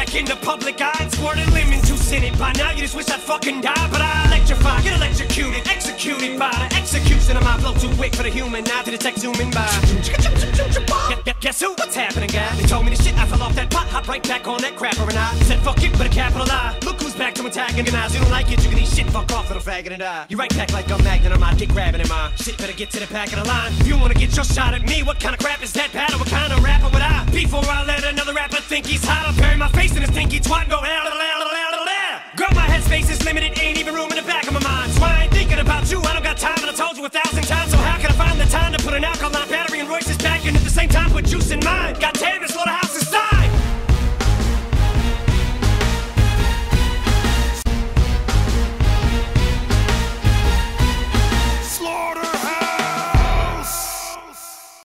back in the public eye and squirted lemon juice in it. By now you just wish I'd fucking die, but I electrify, get electrocuted, executed by the execution of my flow too quick for the human eye to detect zooming by. Guess who? What's happening, guy? They told me the shit, I fell off that pot, hop right back on that crapper, and I said fuck it, but a capital I. Look who's back to antagonize. You don't like it, you can eat shit, fuck off, little faggot, and die. You right back like a magnet on my dick grabbing in my shit. Better get to the back of the line. If you wanna get your shot at me, what kind of crap is that? Battle, what kind of rapper would I? Before I let another rapper think he's hot, I'll bury my face in his stinky twat and go girl, my headspace is limited, ain't even room in the back of my mind. So I ain't thinking about you, I don't got time, and I told you 1,000 times. So how can I find the time to put an alkaline battery in Royce's back and at the same time put juice in mine? Got